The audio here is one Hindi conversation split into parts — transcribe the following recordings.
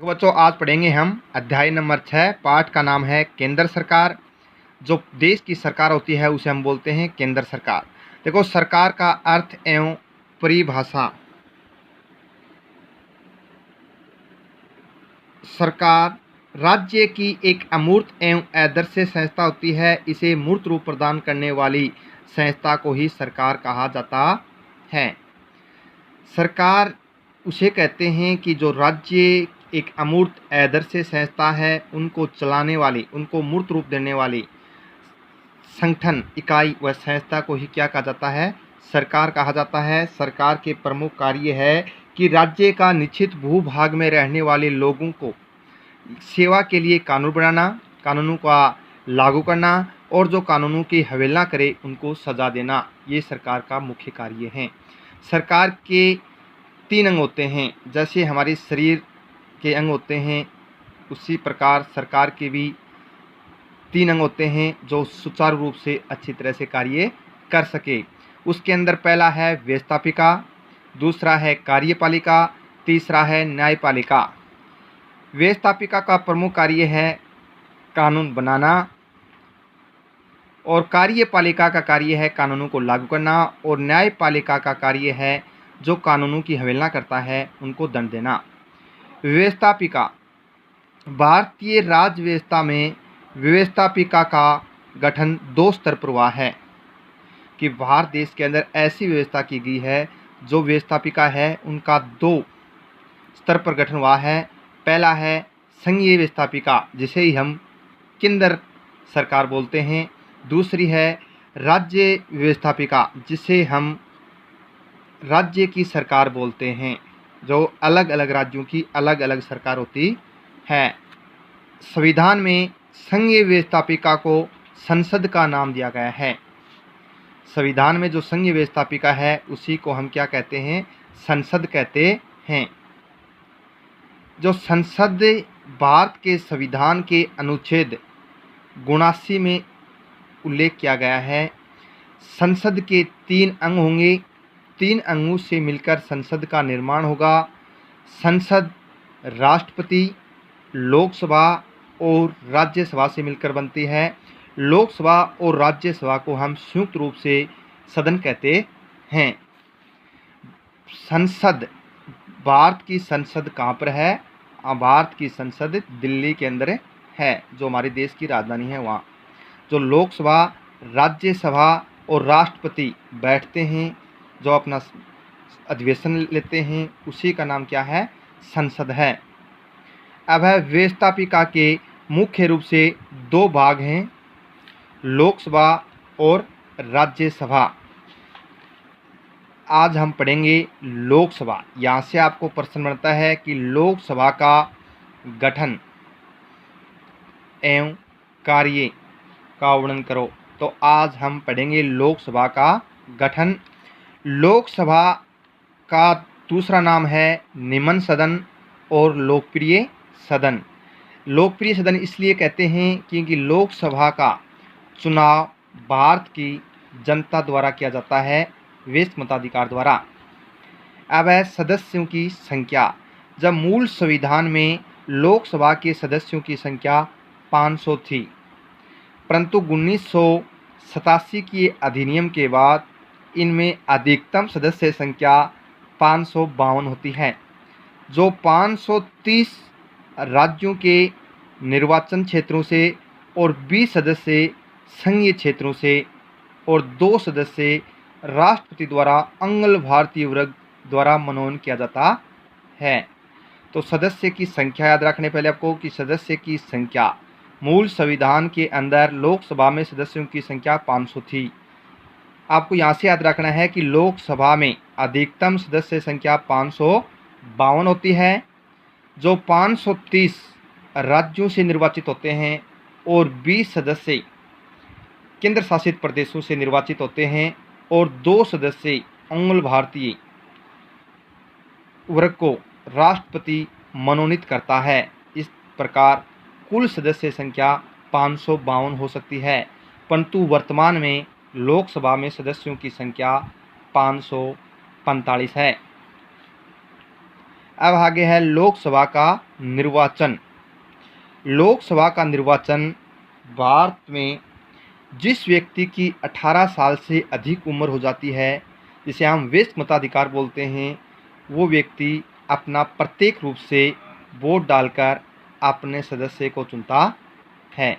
तो बच्चों आज पढ़ेंगे हम अध्याय नंबर 6। पाठ का नाम है केंद्र सरकार। जो देश की सरकार होती है उसे हम बोलते हैं केंद्र सरकार। देखो, सरकार का अर्थ एवं परिभाषा। सरकार राज्य की एक अमूर्त एवं आदर्श संस्था होती है। इसे मूर्त रूप प्रदान करने वाली संस्था को ही सरकार कहा जाता है। सरकार उसे कहते हैं कि जो राज्य एक अमूर्त आदर्श संस्था है, उनको चलाने वाली, उनको मूर्त रूप देने वाली संगठन, इकाई व संस्था को ही क्या कहा जाता है? सरकार कहा जाता है। सरकार के प्रमुख कार्य है कि राज्य का निश्चित भूभाग में रहने वाले लोगों को सेवा के लिए कानून बनाना, कानूनों का लागू करना और जो कानूनों की अवहेलना करे उनको सजा देना, ये सरकार का मुख्य कार्य है। सरकार के 3 अंग होते हैं। जैसे हमारे शरीर के अंग होते हैं, उसी प्रकार सरकार के भी 3 अंग होते हैं जो सुचारू रूप से अच्छी तरह से कार्य कर सके। उसके अंदर पहला है व्यवस्थापिका, दूसरा है कार्यपालिका, तीसरा है न्यायपालिका। व्यवस्थापिका का प्रमुख कार्य है कानून बनाना और कार्यपालिका का कार्य है कानूनों को लागू करना और न्यायपालिका का कार्य है जो कानूनों की अवहेलना करता है उनको दंड देना। व्यवस्थापिका, भारतीय राज्य व्यवस्था में व्यवस्थापिका का गठन 2 स्तर पर हुआ है कि भारत देश के अंदर ऐसी व्यवस्था की गई है जो व्यवस्थापिका है उनका 2 स्तर पर गठन हुआ है। पहला है संघीय व्यवस्थापिका, जिसे ही हम केंद्र सरकार बोलते हैं। दूसरी है राज्य व्यवस्थापिका, जिसे हम राज्य की सरकार बोलते हैं। जो अलग अलग राज्यों की अलग अलग सरकार होती है। संविधान में संघीय व्यवस्थापिका को संसद का नाम दिया गया है। संविधान में जो संघीय व्यवस्थापिका है उसी को हम क्या कहते हैं? संसद कहते हैं। जो संसद भारत के संविधान के अनुच्छेद 79 में उल्लेख किया गया है। संसद के 3 अंग होंगे, 3 अंगों से मिलकर संसद का निर्माण होगा। संसद राष्ट्रपति, लोकसभा और राज्यसभा से मिलकर बनती है। लोकसभा और राज्यसभा को हम संयुक्त रूप से सदन कहते हैं। संसद, भारत की संसद कहाँ पर है? भारत की संसद दिल्ली के अंदर है, जो हमारे देश की राजधानी है वहाँ। जो लोकसभा, राज्यसभा और राष्ट्रपति बैठते हैं, जो अपना अधिवेशन लेते हैं, उसी का नाम क्या है? संसद है। अब है व्यवस्थापिका के मुख्य रूप से 2 भाग हैं, लोकसभा और राज्यसभा। आज हम पढ़ेंगे लोकसभा। यहाँ से आपको प्रश्न बनता है कि लोकसभा का गठन एवं कार्य का वर्णन करो। तो आज हम पढ़ेंगे लोकसभा का गठन। लोकसभा का दूसरा नाम है निम्न सदन और लोकप्रिय सदन। लोकप्रिय सदन इसलिए कहते हैं क्योंकि लोकसभा का चुनाव भारत की जनता द्वारा किया जाता है, व्यस्त मताधिकार द्वारा। अब है सदस्यों की संख्या। जब मूल संविधान में लोकसभा के सदस्यों की संख्या 500 थी, परंतु 1987 के अधिनियम के बाद इनमें अधिकतम सदस्य संख्या 552 होती है। जो 530 राज्यों के निर्वाचन क्षेत्रों से और 20 सदस्य संघीय क्षेत्रों से और 2 सदस्य राष्ट्रपति द्वारा अंगल भारतीय वर्ग द्वारा मनोनयन किया जाता है। तो सदस्य की संख्या याद रखने पहले आपको कि सदस्य की संख्या मूल संविधान के अंदर लोकसभा में सदस्यों की संख्या 500 थी। आपको यहाँ से याद रखना है कि लोकसभा में अधिकतम सदस्य संख्या 552 होती है। जो 530 राज्यों से निर्वाचित होते हैं और 20 सदस्य केंद्र शासित प्रदेशों से निर्वाचित होते हैं और 2 सदस्य अंगल भारतीय वर्ग को राष्ट्रपति मनोनीत करता है। इस प्रकार कुल सदस्य संख्या 552 हो सकती है, परंतु वर्तमान में लोकसभा में सदस्यों की संख्या 545 है। अब आगे है लोकसभा का निर्वाचन। लोकसभा का निर्वाचन भारत में जिस व्यक्ति की 18 साल से अधिक उम्र हो जाती है, जिसे हम वयस्क मताधिकार बोलते हैं, वो व्यक्ति अपना प्रत्येक रूप से वोट डालकर अपने सदस्य को चुनता है,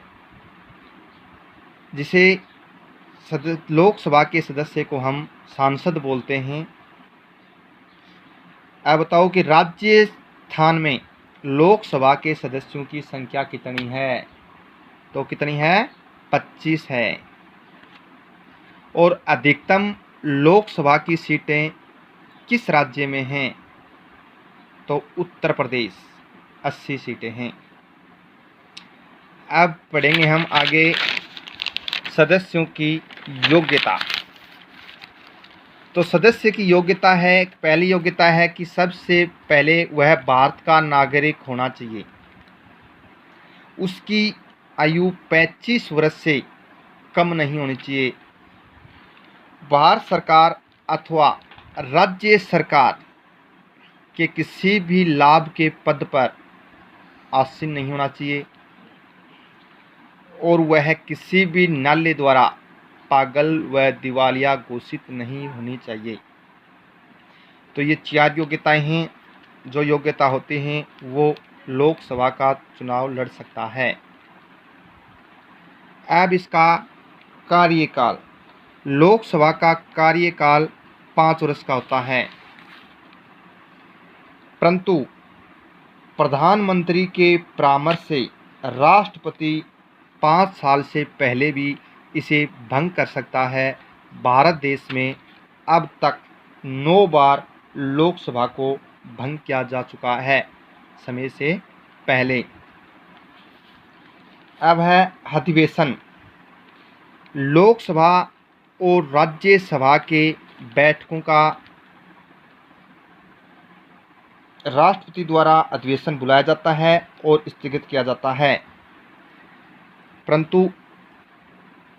जिसे लोकसभा के सदस्य को हम सांसद बोलते हैं। अब बताओ कि राजस्थान में लोकसभा के सदस्यों की संख्या कितनी है? तो कितनी है? 25 है। और अधिकतम लोकसभा की सीटें किस राज्य में हैं? तो उत्तर प्रदेश 80 सीटें हैं। अब पढ़ेंगे हम आगे सदस्यों की योग्यता। तो सदस्य की योग्यता है, पहली योग्यता है कि सबसे पहले वह भारत का नागरिक होना चाहिए। उसकी आयु 25 वर्ष से कम नहीं होनी चाहिए। भारत सरकार अथवा राज्य सरकार के किसी भी लाभ के पद पर आसीन नहीं होना चाहिए और वह किसी भी न्यायालय द्वारा पागल व दिवालिया घोषित नहीं होनी चाहिए। तो ये 4 योग्यताएं हैं। जो योग्यता होती हैं वो लोकसभा का चुनाव लड़ सकता है। अब इसका कार्यकाल, लोकसभा का कार्यकाल 5 वर्ष का होता है, परंतु प्रधानमंत्री के परामर्श से राष्ट्रपति 5 साल से पहले भी इसे भंग कर सकता है। भारत देश में अब तक 9 बार लोकसभा को भंग किया जा चुका है समय से पहले। अब है अधिवेशन। लोकसभा और राज्यसभा के बैठकों का राष्ट्रपति द्वारा अधिवेशन बुलाया जाता है और स्थगित किया जाता है, परंतु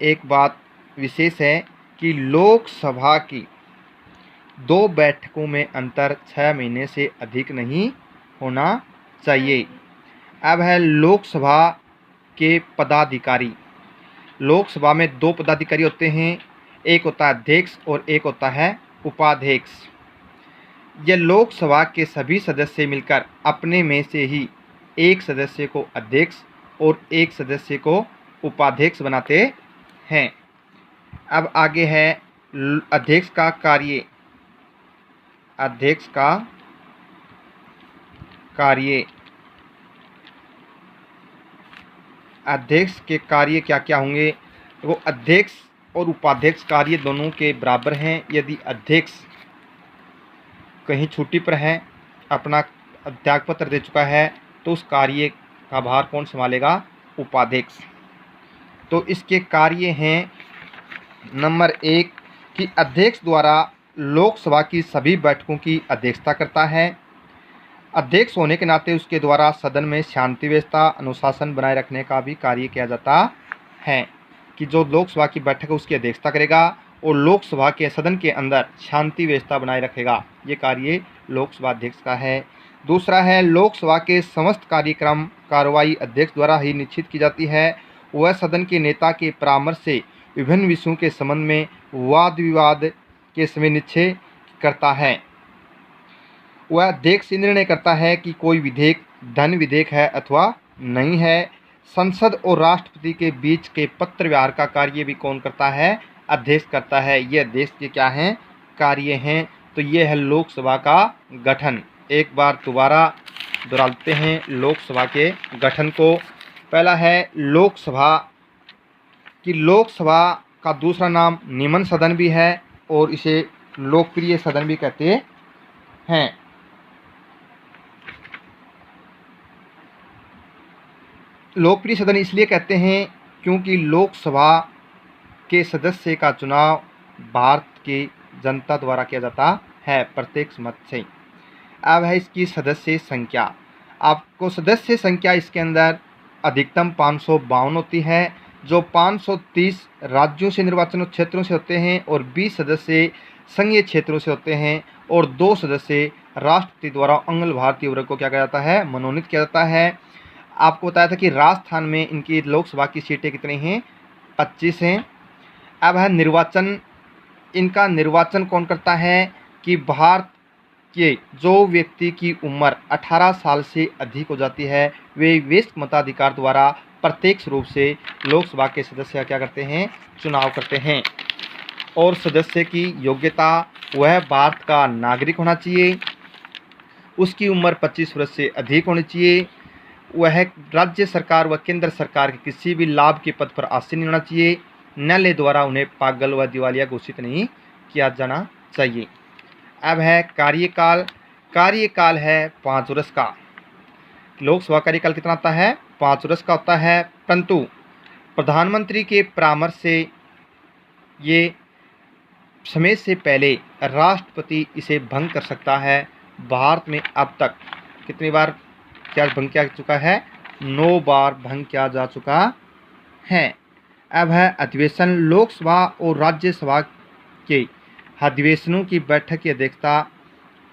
एक बात विशेष है कि लोकसभा की 2 बैठकों में अंतर 6 महीने से अधिक नहीं होना चाहिए। अब है लोकसभा के पदाधिकारी। लोकसभा में 2 पदाधिकारी होते हैं, एक होता है अध्यक्ष और एक होता है उपाध्यक्ष। यह लोकसभा के सभी सदस्य मिलकर अपने में से ही एक सदस्य को अध्यक्ष और एक सदस्य को उपाध्यक्ष बनाते हैं। अब आगे है अध्यक्ष का कार्य। अध्यक्ष का कार्य, अध्यक्ष के कार्य क्या क्या होंगे? वो अध्यक्ष और उपाध्यक्ष कार्य दोनों के बराबर हैं। यदि अध्यक्ष कहीं छुट्टी पर है, अपना त्यागपत्र दे चुका है, तो उस कार्य का भार कौन संभालेगा? उपाध्यक्ष। तो इसके कार्य हैं, नंबर 1 कि अध्यक्ष द्वारा लोकसभा की सभी बैठकों की अध्यक्षता करता है। अध्यक्ष होने के नाते उसके द्वारा सदन में शांति व्यवस्था अनुशासन बनाए रखने का भी कार्य किया जाता है, कि जो लोकसभा की बैठक है उसकी अध्यक्षता करेगा और लोकसभा के सदन के अंदर शांति व्यवस्था बनाए रखेगा। ये कार्य लोकसभा अध्यक्ष का है। दूसरा है लोकसभा के समस्त कार्यक्रम कार्रवाई अध्यक्ष द्वारा ही निश्चित की जाती है। वह सदन के नेता के परामर्श से विभिन्न विषयों के संबंध में वाद विवाद के समय निश्चय करता है। वह अध्यक्ष निर्णय करता है कि कोई विधेयक धन विधेयक है अथवा नहीं है। संसद और राष्ट्रपति के बीच के पत्र व्यवहार का कार्य भी कौन करता है? अध्यक्ष करता है। ये अध्यक्ष के क्या हैं? कार्य हैं। तो ये है लोकसभा का गठन। एक बार दोबारा दोहराते हैं लोकसभा के गठन को। पहला है लोकसभा कि लोकसभा का दूसरा नाम निम्न सदन भी है और इसे लोकप्रिय सदन भी कहते हैं। लोकप्रिय सदन इसलिए कहते हैं क्योंकि लोकसभा के सदस्य का चुनाव भारत की जनता द्वारा किया जाता है प्रत्यक्ष मत से। अब है इसकी सदस्य संख्या। आपको सदस्य संख्या इसके अंदर अधिकतम 552 होती है, जो 530 राज्यों से निर्वाचन क्षेत्रों से होते हैं और 20 सदस्य संघीय क्षेत्रों से होते हैं और 2 सदस्य राष्ट्रपति द्वारा अखिल भारतीय वर्ग को क्या कहा जाता है, मनोनीत किया जाता है। आपको बताया था कि राजस्थान में इनकी लोकसभा की सीटें कितनी हैं, 25 हैं। अब है निर्वाचन। इनका निर्वाचन कौन करता है कि भारत के जो व्यक्ति की उम्र 18 साल से अधिक हो जाती है वे वयस्क मताधिकार द्वारा प्रत्यक्ष रूप से लोकसभा के सदस्य क्या करते हैं, चुनाव करते हैं। और सदस्य की योग्यता, वह भारत का नागरिक होना चाहिए, उसकी उम्र 25 वर्ष से अधिक होनी चाहिए, वह राज्य सरकार व केंद्र सरकार के किसी भी लाभ के पद पर आसीन नहीं होना चाहिए, न्यायालय द्वारा उन्हें पागल व दिवालिया घोषित नहीं किया जाना चाहिए। अब है कार्यकाल। कार्यकाल है 5 वर्ष का। लोकसभा कार्यकाल कितना होता है, 5 वर्ष का होता है, परंतु प्रधानमंत्री के परामर्श से ये समय से पहले राष्ट्रपति इसे भंग कर सकता है। भारत में अब तक कितनी बार क्या भंग किया चुका है, 9 बार भंग किया जा चुका है। अब है अधिवेशन। लोकसभा और राज्यसभा के अधिवेशनों की बैठक की अध्यक्षता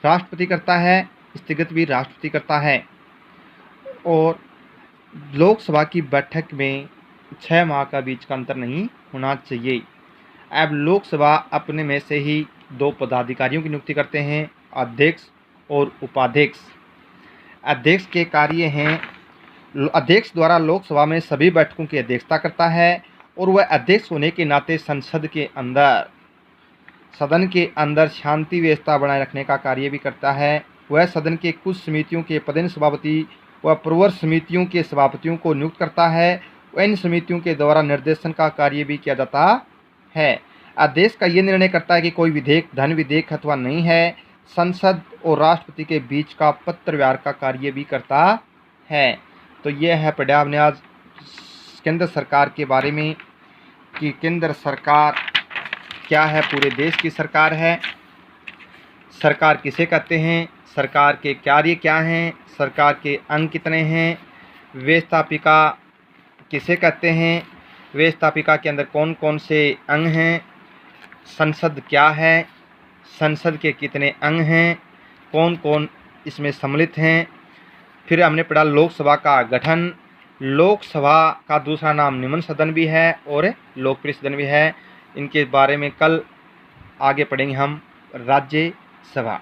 राष्ट्रपति करता है, स्थगित भी राष्ट्रपति करता है। और लोकसभा की बैठक में 6 माह का बीच का अंतर नहीं होना चाहिए। अब लोकसभा अपने में से ही 2 पदाधिकारियों की नियुक्ति करते हैं, अध्यक्ष और उपाध्यक्ष। अध्यक्ष के कार्य हैं, अध्यक्ष द्वारा लोकसभा में सभी बैठकों की अध्यक्षता करता है और वह अध्यक्ष होने के नाते सदन के अंदर शांति व्यवस्था बनाए रखने का कार्य भी करता है। वह सदन के कुछ समितियों के पदेन सभापति व प्रवर समितियों के सभापतियों को नियुक्त करता है। वह इन समितियों के द्वारा निर्देशन का कार्य भी किया जाता है। अध्यक्ष का ये निर्णय करता है कि कोई विधेयक धन विधेयक अथवा नहीं है। संसद और राष्ट्रपति के बीच का पत्र व्यवहार का कार्य भी करता है। तो यह है पढ़ा हमने आज केंद्र सरकार के बारे में कि केंद्र सरकार क्या है, पूरे देश की सरकार है। सरकार किसे कहते हैं, सरकार के कार्य क्या हैं, सरकार के अंग कितने हैं, व्यवस्थापिका किसे कहते हैं, व्यवस्थापिका के अंदर कौन कौन से अंग हैं, संसद क्या है, संसद के कितने अंग हैं, कौन कौन इसमें सम्मिलित हैं। फिर हमने पढ़ा लोकसभा का गठन। लोकसभा का दूसरा नाम निम्न सदन भी है और लोकप्रिय सदन भी है। इनके बारे में कल आगे पढ़ेंगे हम राज्यसभा।